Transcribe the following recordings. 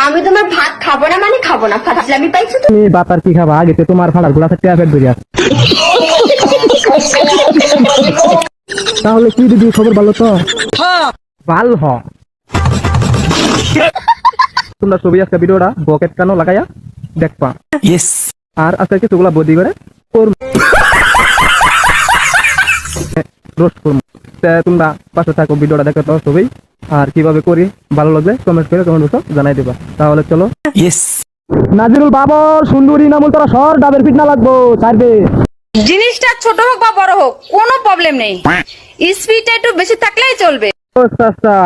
আমি তোমার ভাত খাবো না মানে খাবো না, ফাজলামি পাইছো তো। তুমি ভাত আর কি খাবা, আগে তো তোমার ফাড়ার গুলা থাকতে পেট ভরে আছে। তাহলে কি দিদি খবর ভালো তো? ভাল হ। তোমরা ছবি আজকে ভিডিওটা বকেট কানো লাগাইয়া দেখবা। ইয়েস। আর আজকে কিছুগুলা বদি করে রোস্ট করবো। তোমরা পাশে থাকো, ভিডিওটা দেখো তো সবাই। আর কিভাবে করি ভালো লাগলে কমেন্ট করে কমেন্ট বক্সে জানাই দিবা। তাহলে চলো। ইয়েস। নাজিরুল বাবা সুন্দরী নামুল তোরা সর ডাবের পিঠ না লাগবো ছাড়বে। জিনিসটা ছোট হোক বা বড় হোক কোনো প্রবলেম নেই, স্পিডটা একটু বেশি থাকলেই চলবে। ও চাচা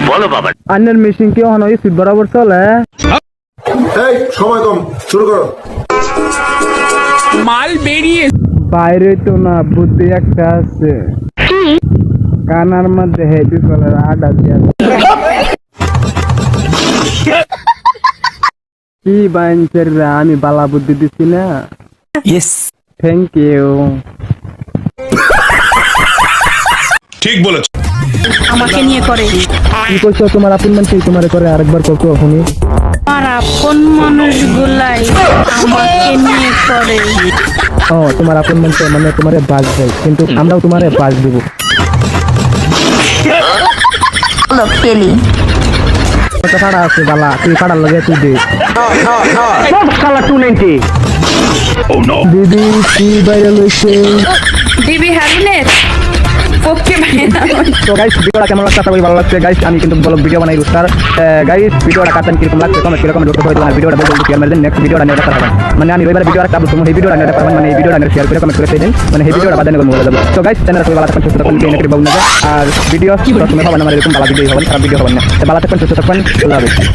বলো বাবা। আন্নের মেশিন কি হন স্পিড বরাবর চলে? এই সময় কম, শুরু করো। মাল বেরিয়ে বাইরে তো না, বুদ্ধি একটা আছে। কানার মধ্যে হেভি কলার আডা দিয়া। কি বাইনছের রে, আমি বালা বুদ্ধি দিচ্ছি না? ইয়েস। Thank you. ঠিক বলেছো। আমাকে নিয়ে করে, কি করছো? তোমার আপন মানুষ তোমার করে আরেকবার করছো শুনি। আমার আপন মানুষগুলাই আমাকে নিয়ে করে। ও তোমার আপন মানুষ মানে তোমারে বাস দেয়, কিন্তু আমরাও তোমারে বাস দিব। পেলি একটা পাড়া আছে বালা, তুই পাড়ার লগে তুই দে। দিদি কি বাইরে লইছে? ডিবি হ্যাবিনেট ওকে ভাই না। তো গাইস ভিডিওটা কেমন লাগছে? আশা করি ভালো লাগছে গাইস। আমি কিন্তু ব্লগ ভিডিও বানাই রুস্টার। গাইস ভিডিওটা কাটেন কিরকম লাগছে কমেন্ট করে কমেন্ট করতে হবে। ভিডিওটা বলতে শেয়ার করে দেন, নেক্সট ভিডিওটা নিয়ে দেখা পারবেন। মানে আমি রবিবার ভিডিও একটা আপলোড করব, এই ভিডিওটা নিয়ে পারবেন। মানে এই ভিডিওটা নিয়ে শেয়ার করে কমেন্ট করে দেন, মানে এই ভিডিওটা বাদে নিয়ে বলে দেব। তো গাইস চ্যানেলটা সবাই ভালো থাকুন, সুস্থ থাকুন, নেকি বাবু না। আর ভিডিও সবসময় হবে না, মানে এরকম ভালো ভিডিও হবে না, খারাপ ভিডিও হবে না। তো ভালো থাকুন, সুস্থ থাকুন, আল্লাহ হাফেজ।